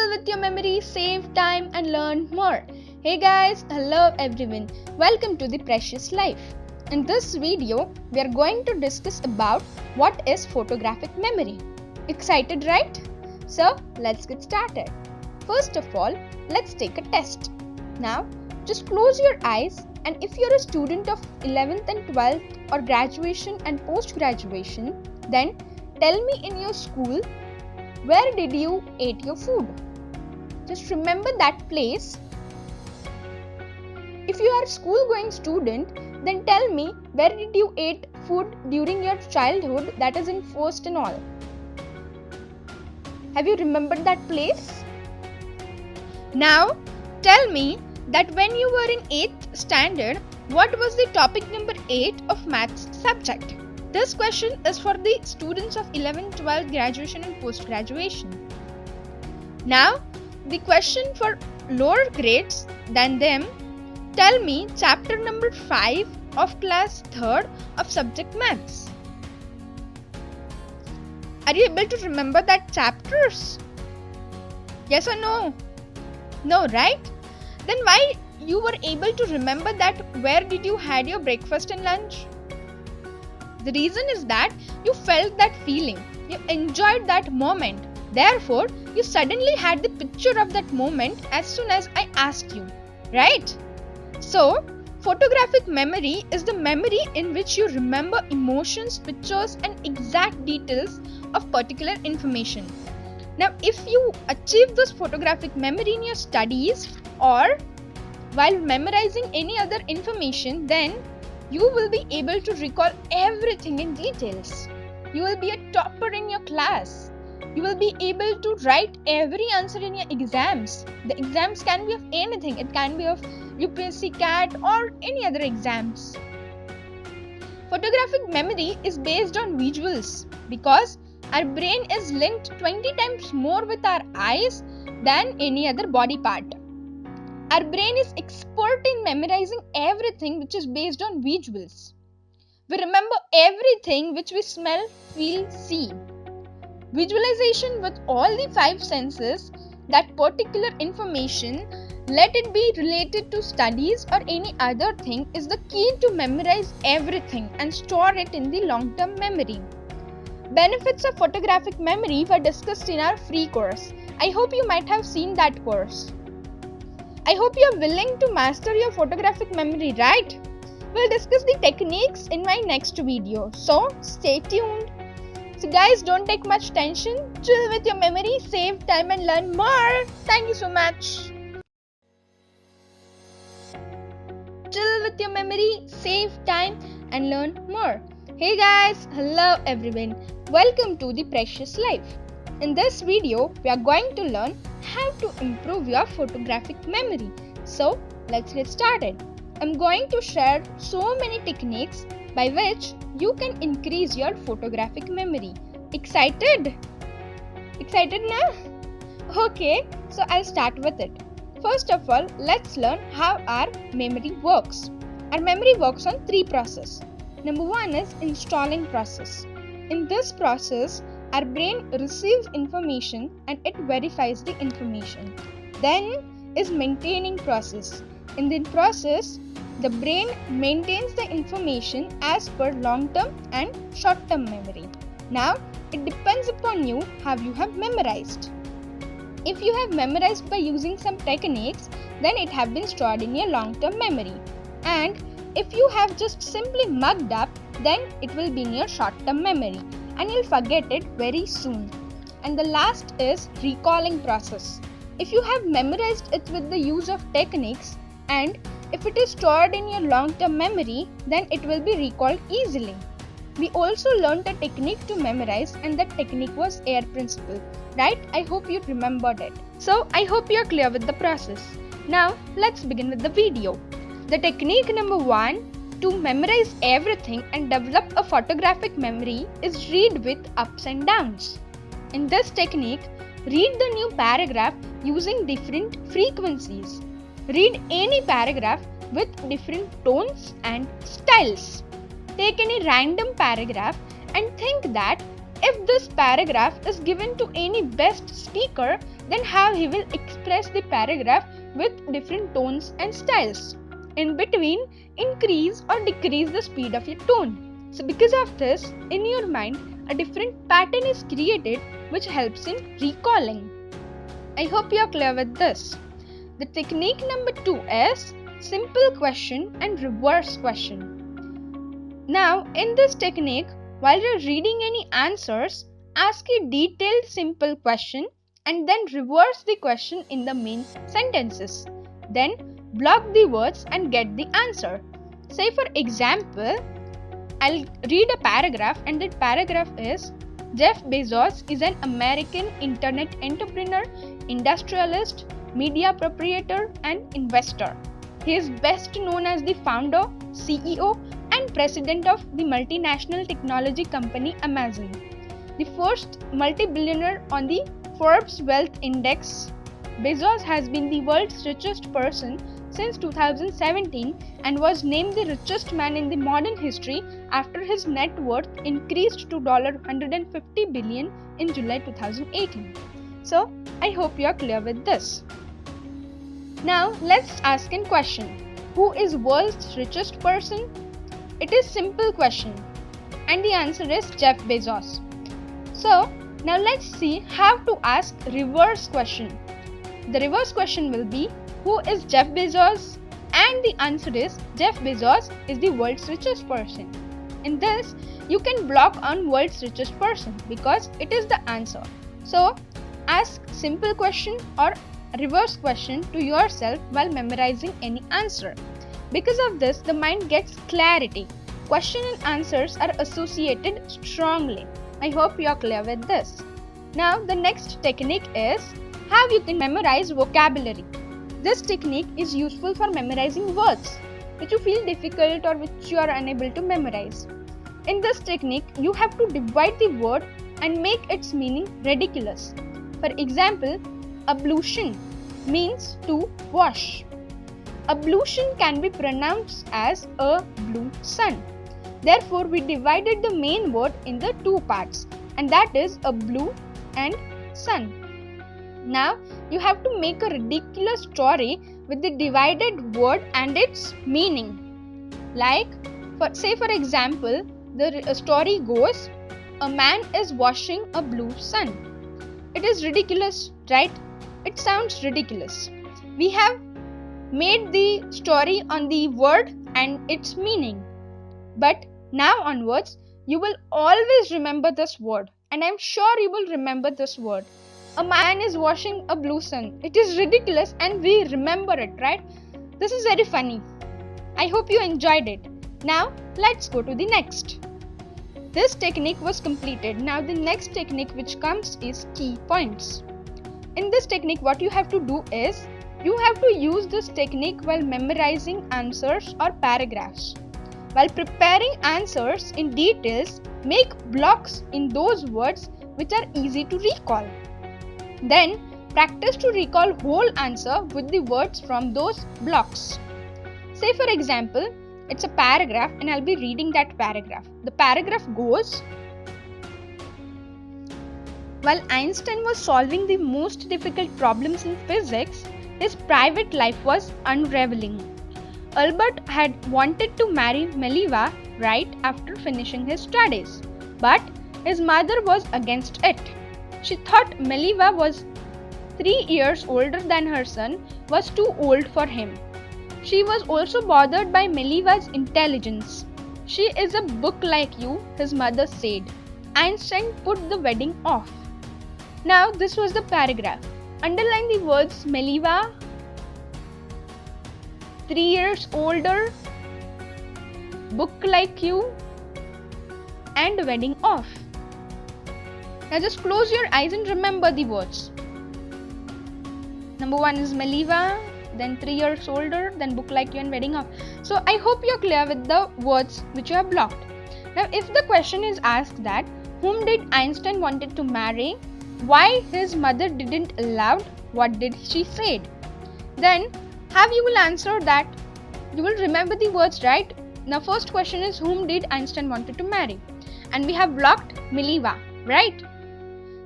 Chill with your memory, save time and learn more. Hey guys, hello everyone. Welcome to the Precious Life. In this video, we are going to discuss about what is photographic memory. Excited, right? So, let's get started. First of all, let's take a test. Now, just close your eyes, and if you're a student of 11th and 12th or graduation and post-graduation, then tell me in your school, where did you eat your food? Just remember that place. If you are a school-going student, then tell me, where did you eat food during your childhood, that is in first and all? Have you remembered that place? Now, tell me that when you were in 8th standard, what was the topic number 8 of maths subject? This question is for the students of 11th, 12th, graduation and post-graduation. Now, the question for lower grades than them, tell me chapter number 5 of class 3rd of subject maths. Are you able to remember that chapters? Yes or no? No, right? Then why you were able to remember that where did you had your breakfast and lunch? The reason is that you felt that feeling. You enjoyed that moment. Therefore, you suddenly had the picture of that moment as soon as I asked you. Right? So, photographic memory is the memory in which you remember emotions, pictures and exact details of particular information. Now, if you achieve this photographic memory in your studies or while memorizing any other information, then you will be able to recall everything in details. You will be a topper in your class. You will be able to write every answer in your exams. The exams can be of anything. It can be of UPSC, CAT or any other exams. Photographic memory is based on visuals because our brain is linked 20 times more with our eyes than any other body part. Our brain is expert in memorizing everything which is based on visuals. We remember everything which we smell, feel, see. Visualization with all the 5 senses, that particular information, let it be related to studies or any other thing, is the key to memorize everything and store it in the long-term memory. Benefits of photographic memory were discussed in our free course. I hope you might have seen that course. I hope you are willing to master your photographic memory, right? We'll discuss the techniques in my next video. So, stay tuned. So guys, don't take much tension. Chill with your memory, save time and learn more. Thank you so much. Chill with your memory, save time and learn more. Hey guys, hello everyone. Welcome to the Precious Life. In this video, we are going to learn how to improve your photographic memory. So, let's get started. I'm going to share so many techniques by which you can increase your photographic memory. Excited? Excited now? Okay, so I'll start with it. First of all, let's learn how our memory works. Our memory works on 3 processes. Number 1 is installing process. In this process, our brain receives information and it verifies the information. Then is maintaining process. In the process, the brain maintains the information as per long-term and short-term memory. Now, it depends upon you how you have memorized. If you have memorized by using some techniques, then it have been stored in your long-term memory. And if you have just simply mugged up, then it will be in your short-term memory and you'll forget it very soon. And the last is recalling process. If you have memorized it with the use of techniques and if it is stored in your long-term memory, then it will be recalled easily. We also learned a technique to memorize and that technique was air principle, right? I hope you remembered it. So I hope you are clear with the process. Now let's begin with the video. The technique number 1 to memorize everything and develop a photographic memory is read with ups and downs. In this technique, read the new paragraph using different frequencies. Read any paragraph with different tones and styles. Take any random paragraph and think that If this paragraph is given to any best speaker, then how he will express the paragraph with different tones and styles. In between, increase or decrease the speed of your tone. So because of this, in your mind, a different pattern is created which helps in recalling. I hope you are clear with this. The technique number 2 is simple question and reverse question. Now, in this technique, while you're reading any answers, ask a detailed simple question and then reverse the question in the main sentences. Then block the words and get the answer. Say for example, I'll read a paragraph and that paragraph is Jeff Bezos is an American internet entrepreneur, industrialist, media proprietor and investor. He is best known as the founder, CEO and president of the multinational technology company Amazon. The first multi-billionaire on the Forbes Wealth Index. Bezos has been the world's richest person since 2017 and was named the richest man in the modern history after his net worth increased to $150 billion in July 2018. So, I hope you are clear with this. Now, let's ask a question. Who is world's richest person? It is simple question and the answer is Jeff Bezos. So, now let's see how to ask reverse question. The reverse question will be who is Jeff Bezos? And the answer is Jeff Bezos is the world's richest person. In this, you can block on world's richest person because it is the answer. So, ask simple question or reverse question to yourself while memorizing any answer. Because of this, the mind gets clarity. Question and answers are associated strongly. I hope you are clear with this. Now, the next technique is how you can memorize vocabulary. This technique is useful for memorizing words which you feel difficult or which you are unable to memorize. In this technique, you have to divide the word and make its meaning ridiculous. For example, ablution means to wash. Ablution can be pronounced as a blue sun. Therefore, we divided the main word in the two parts, and that is a blue and sun. Now, you have to make a ridiculous story with the divided word and its meaning. Like, for example, the story goes, a man is washing a blue sun. It is ridiculous, right? It sounds ridiculous. We have made the story on the word and its meaning. But now onwards, you will always remember this word, and I'm sure you will remember this word. A man is washing a blue sun. It is ridiculous and we remember it, right? This is very funny. I hope you enjoyed it. Now, let's go to the next. This technique was completed. Now, the next technique which comes is key points. In this technique, what you have to do is, you have to use this technique while memorizing answers or paragraphs. While preparing answers in details, make blocks in those words which are easy to recall. Then, practice to recall whole answer with the words from those blocks. Say for example, it's a paragraph and I'll be reading that paragraph. The paragraph goes, while Einstein was solving the most difficult problems in physics, his private life was unraveling. Albert had wanted to marry Meliva right after finishing his studies, but his mother was against it. She thought Meliva was 3 years older than her son, was too old for him. She was also bothered by Meliva's intelligence. She is a book like you, his mother said. Einstein put the wedding off. Now this was the paragraph. Underline the words Meliva, 3 years older, book like you, and wedding off. Now just close your eyes and remember the words. Number 1 is Meliva, then 3 years older, then book like you and wedding off. So I hope you're clear with the words which you have blocked. Now if the question is asked that, whom did Einstein wanted to marry? Why his mother didn't allow? What did she say? Then how you will answer that? You will remember the words, right? Now first question is whom did Einstein wanted to marry? And we have blocked Meliva. right?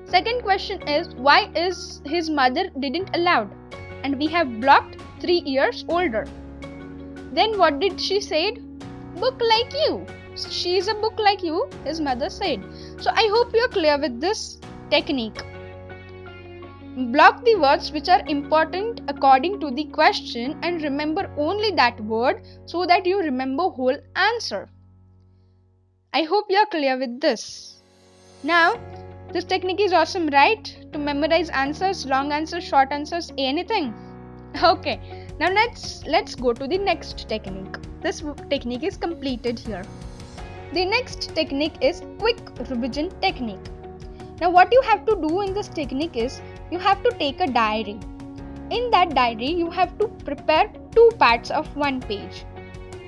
Second question is, why is his mother didn't allowed? And we have blocked 3 years older. Then what did she said? Book like you. She is a book like you, his mother said. So I hope you are clear with this technique. Block the words which are important according to the question and remember only that word so that you remember whole answer. I hope you are clear with this. Now, this technique is awesome, right? To memorize answers, long answers, short answers, anything. Okay, now let's go to the next technique. This technique is completed here. The next technique is quick revision technique. Now what you have to do in this technique is you have to take a diary. In that diary you have to prepare 2 parts of 1 page.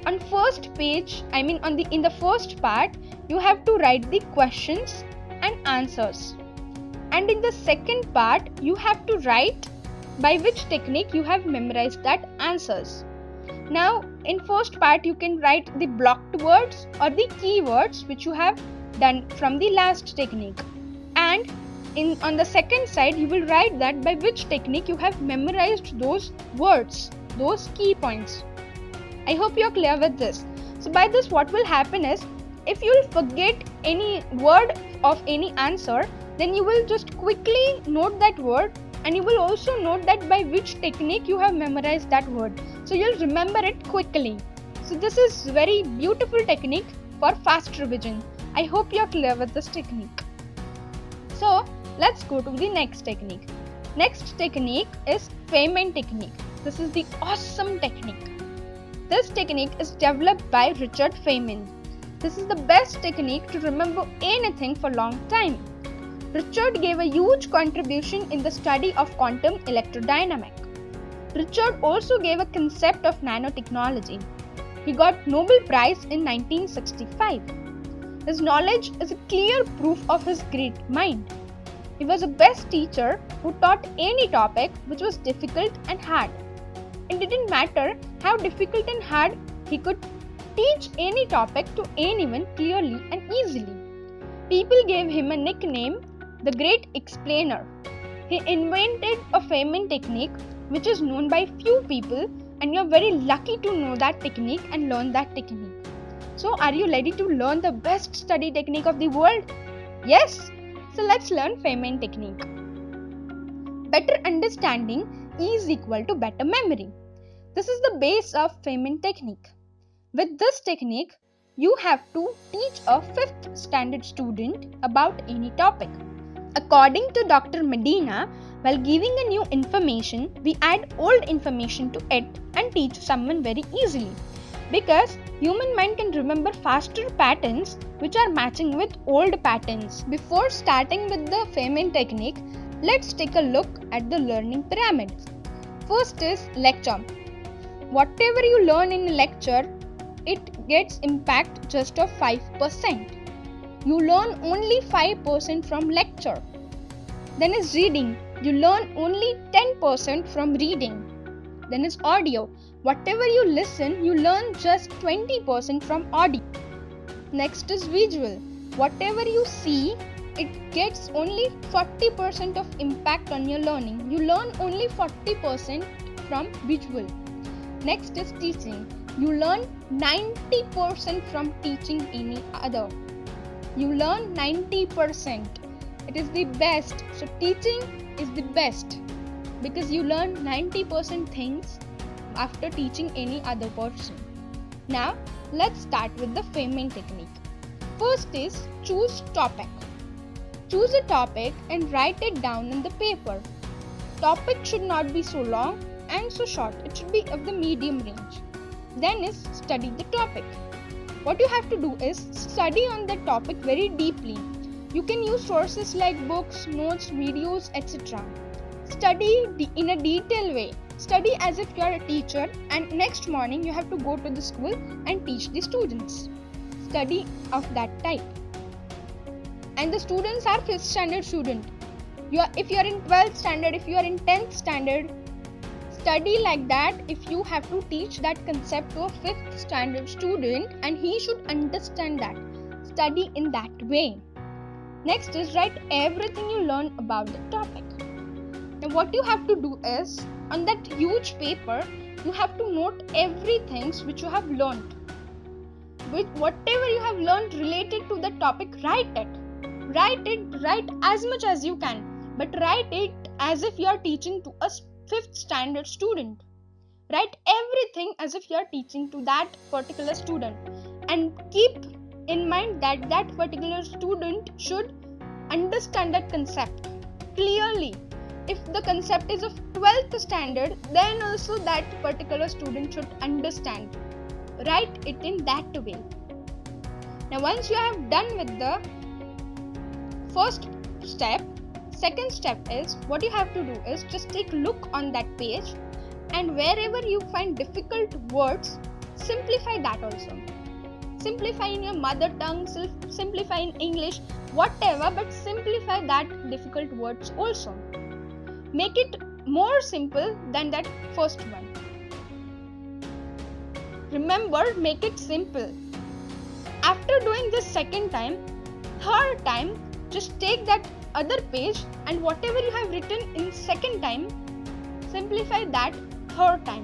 On first page, in the first part, you have to write the questions and answers. And in the second part, you have to write by which technique you have memorized that answers. Now, in first part, you can write the blocked words or the keywords which you have done from the last technique. And on the second side, you will write that by which technique you have memorized those words, those key points. I hope you are clear with this. So by this what will happen is, if you will forget any word of any answer, then you will just quickly note that word and you will also note that by which technique you have memorized that word. So you will remember it quickly. So this is very beautiful technique for fast revision. I hope you are clear with this technique. So let's go to the next technique. Next technique is Feynman technique. This is the awesome technique. This technique is developed by Richard Feynman. This is the best technique to remember anything for long time. Richard gave a huge contribution in the study of quantum electrodynamics. Richard also gave a concept of nanotechnology. He got Nobel Prize in 1965. His knowledge is a clear proof of his great mind. He was the best teacher who taught any topic which was difficult and hard. It didn't matter how difficult and hard, he could teach any topic to anyone clearly and easily. People gave him a nickname, the Great Explainer. He invented a Feynman technique which is known by few people, and you are very lucky to know that technique and learn that technique. So are you ready to learn the best study technique of the world? Yes? So let's learn Feynman technique. Better understanding is equal to better memory. This is the base of Feynman technique. With this technique, you have to teach a 5th standard student about any topic. According to Dr. Medina, while giving a new information, we add old information to it and teach someone very easily. Because human mind can remember faster patterns which are matching with old patterns. Before starting with the Feynman technique, let's take a look at the learning pyramid. First is lecture. Whatever you learn in a lecture, it gets impact just of 5%. You learn only 5% from lecture. Then is reading. You learn only 10% from reading. Then is audio. Whatever you listen, you learn just 20% from audio. Next is visual. Whatever you see, it gets only 40% of impact on your learning. You learn only 40% from visual. Next is teaching. You learn 90% from teaching any other. You learn 90%. It is the best. So teaching is the best because you learn 90% things after teaching any other person. Now let's start with the Feynman technique. First is choose topic. Choose a topic and write it down on the paper. Topic should not be so long and so short. It should be of the medium range. Then is study the topic. What you have to do is study on the topic very deeply. You can use sources like books, notes, videos, etc. Study in a detailed way. Study as if you are a teacher and next morning you have to go to the school and teach the students. Study of that type. And the students are 5th standard student. If you are in 12th standard, if you are in 10th standard, study like that. If you have to teach that concept to a 5th standard student and he should understand that. Study in that way. Next is write everything you learn about the topic. Now what you have to do is, on that huge paper, you have to note everything which you have learned. With whatever you have learned related to the topic, write it. Write as much as you can, but write it as if you are teaching to a 5th standard student. Write everything as if you are teaching to that particular student, and keep in mind that that particular student should understand that concept clearly. If the concept is of 12th standard, then also that particular student should understand. Write it in that way. Now once you have done with the first step, second step is, what you have to do is just take a look on that page, and wherever you find difficult words, simplify that also. Simplify in your mother tongue, simplify in English, whatever, but simplify that difficult words also. Make it more simple than that first one. Remember, make it simple. After doing this second time, third time, just take that other page and whatever you have written in second time, simplify that third time.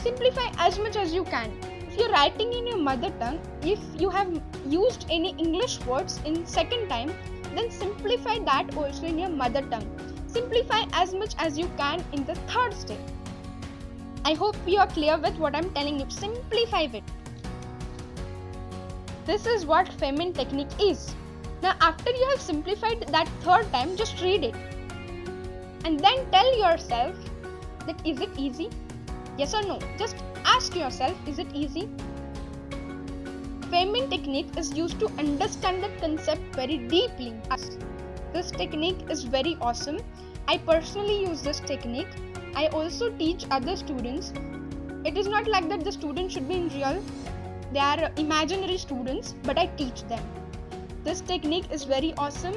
Simplify as much as you can. If you're writing in your mother tongue, if you have used any English words in second time, then simplify that also in your mother tongue. Simplify as much as you can in the third step. I hope you are clear with what I'm telling you. Simplify it. This is what Femin technique is. Now after you have simplified that third time, just read it. And then tell yourself that is it easy? Yes or no? Just ask yourself, is it easy? Femin technique is used to understand the concept very deeply. This technique is very awesome. I personally use this technique. I also teach other students. It is not like that the students should be in real. They are imaginary students, but I teach them. This technique is very awesome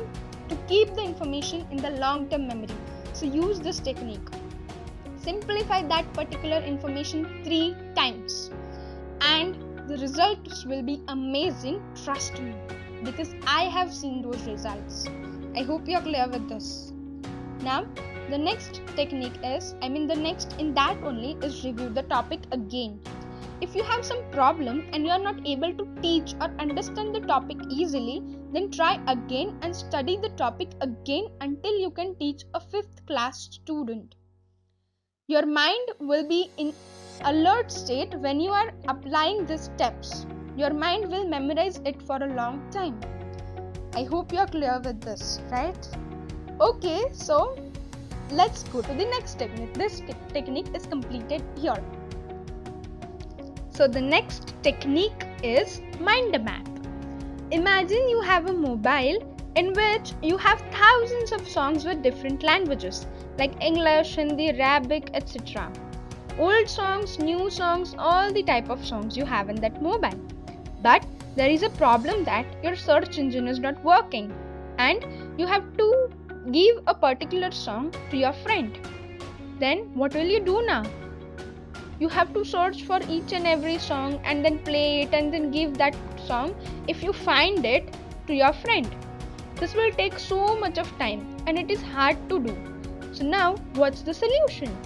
to keep the information in the long-term memory. So use this technique. Simplify that particular information 3 times. And the results will be amazing, trust me. Because I have seen those results. I hope you are clear with this. Now, the next technique is, the next in that only is review the topic again. If you have some problem and you are not able to teach or understand the topic easily, then try again and study the topic again until you can teach a 5th class student. Your mind will be in alert state when you are applying these steps. Your mind will memorize it for a long time. I hope you are clear with this, right? Okay, so let's go to the next technique. This technique is completed here. So the next technique is mind map. Imagine you have a mobile in which you have thousands of songs with different languages like English, Hindi, Arabic, etc. Old songs, new songs, all the type of songs you have in that mobile. But there is a problem that your search engine is not working and you have to give a particular song to your friend. Then what will you do now? You have to search for each and every song and then play it and then give that song, if you find it, to your friend. This will take so much of time and it is hard to do. So now what's the solution?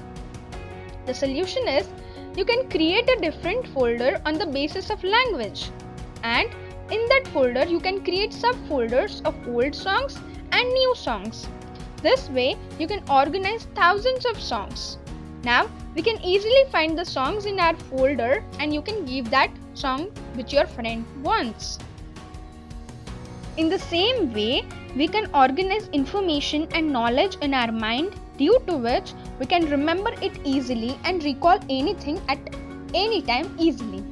The solution is you can create a different folder on the basis of language, and in that folder you can create subfolders of old songs and new songs. This way you can organize thousands of songs. Now we can easily find the songs in our folder and you can give that song which your friend wants. In the same way, we can organize information and knowledge in our mind, due to which we can remember it easily and recall anything at any time easily.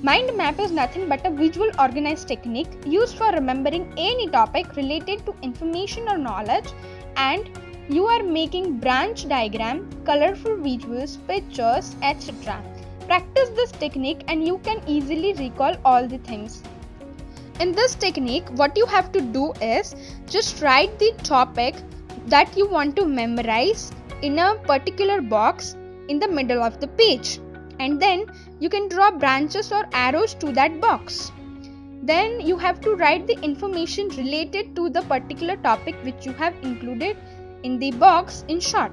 Mind map is nothing but a visual organized technique used for remembering any topic related to information or knowledge, and you are making branch diagram, colorful visuals, pictures, etc. Practice this technique and you can easily recall all the things. In this technique, what you have to do is just write the topic that you want to memorize in a particular box in the middle of the page, and then you can draw branches or arrows to that box. Then you have to write the information related to the particular topic which you have included in the box in short.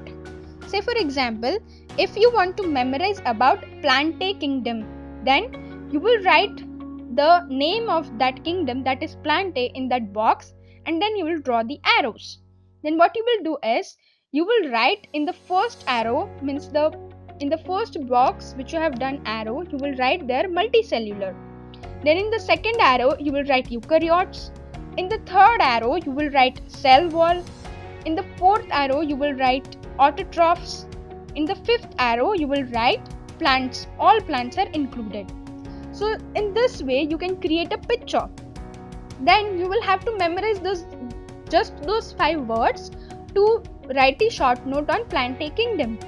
Say for example, if you want to memorize about Plantae kingdom, then you will write the name of that kingdom, that is Plantae, in that box, and then you will draw the arrows. Then what you will do is you will write in the first arrow, means in the first box which you have done arrow, you will write there multicellular. Then in the second arrow you will write eukaryotes. In the third arrow you will write cell wall. In the fourth arrow you will write autotrophs. In the fifth arrow you will write plants. All plants are included. So in this way you can create a picture. Then you will have to memorize just those 5 words to write a short note on Plantae kingdom.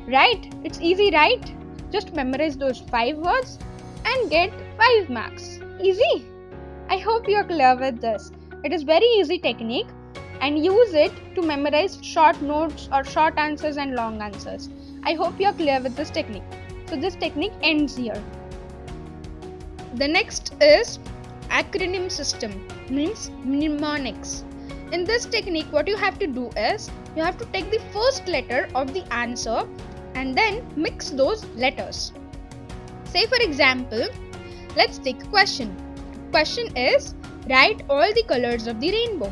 Right? It's easy, right? Just memorize those 5 words and get 5 marks. Easy? I hope you are clear with this. It is very easy technique, and use it to memorize short notes or short answers and long answers. I hope you are clear with this technique. So this technique ends here. The next is acronym system, means mnemonics. In this technique what you have to do is you have to take the first letter of the answer and then mix those letters. Say for example, let's take a question. Question is, write all the colors of the rainbow.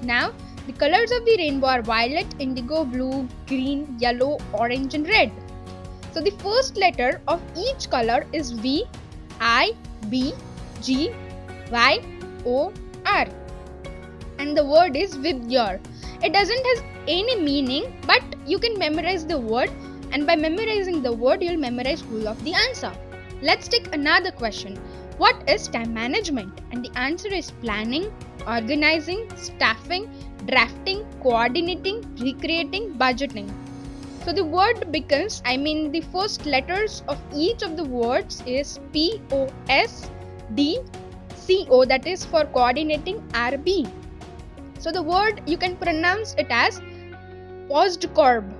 Now, the colors of the rainbow are violet, indigo, blue, green, yellow, orange and red. So the first letter of each color is V, I, B, G, Y, O, R. And the word is with your. It doesn't have any meaning, but you can memorize the word, and by memorizing the word you will memorize whole of the answer. Let's take another question. What is time management? And the answer is planning, organizing, staffing, drafting, coordinating, recreating, budgeting. So the word becomes, the first letters of each of the words is P, O, S, D, C, O, that is for coordinating, R, B. So the word you can pronounce it as postcorb.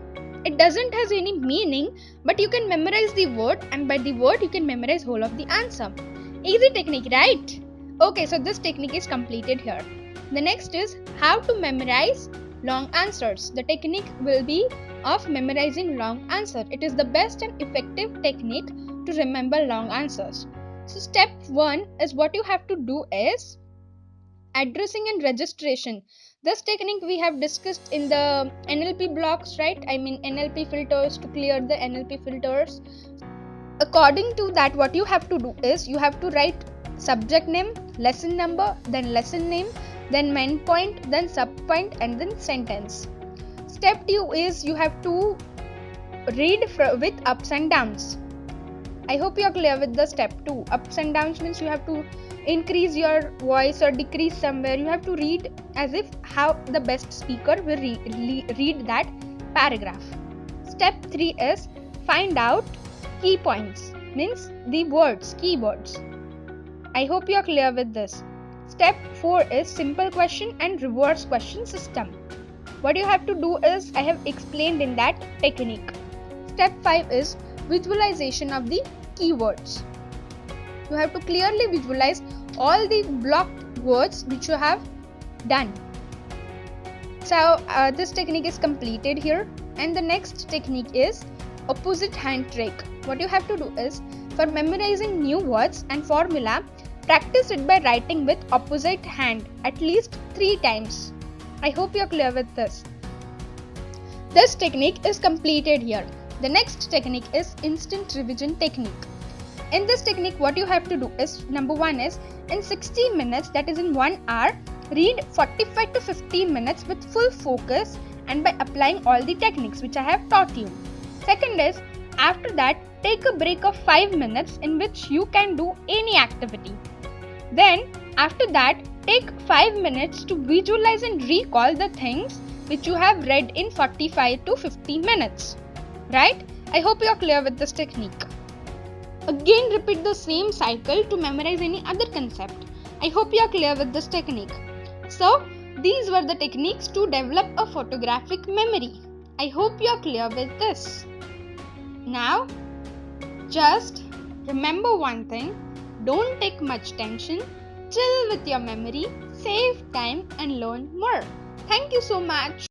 It doesn't has any meaning, but you can memorize the word, and by the word you can memorize whole of the answer. Easy technique, right? Okay, so this technique is completed here. The next is how to memorize long answers. The technique will be of memorizing long answer. It is the best and effective technique to remember long answers. So step 1 is what you have to do is addressing and registration. This technique we have discussed in the NLP blocks, right? NLP filters, to clear the NLP filters. According to that, what you have to do is you have to write subject name, lesson number, then lesson name, then main point, then sub point, and then sentence. Step 2 is you have to read with ups and downs. I hope you are clear with the step 2. Ups and downs means you have to increase your voice or decrease somewhere. You have to read as if how the best speaker will read that paragraph. Step 3 is find out key points, means the words, keywords. I hope you are clear with this. Step 4 is simple question and reverse question system. What you have to do is I have explained in that technique. Step 5 is visualization of the keywords. You have to clearly visualize all the blocked words which you have done. So this technique is completed here, and the next technique is opposite hand trick. What you have to do is for memorizing new words and formula, practice it by writing with opposite hand at least 3 times. I hope you are clear with this. This technique is completed here. The next technique is instant revision technique. In this technique, what you have to do is, number 1 is in 60 minutes, that is in 1 hour, read 45 to 50 minutes with full focus and by applying all the techniques which I have taught you. Second is, after that, take a break of 5 minutes in which you can do any activity. Then, after that, take 5 minutes to visualize and recall the things which you have read in 45 to 50 minutes. Right? I hope you are clear with this technique. Again, repeat the same cycle to memorize any other concept. I hope you are clear with this technique. So, these were the techniques to develop a photographic memory. I hope you are clear with this. Now, just remember one thing. Don't take much tension. Chill with your memory, save time, and learn more. Thank you so much.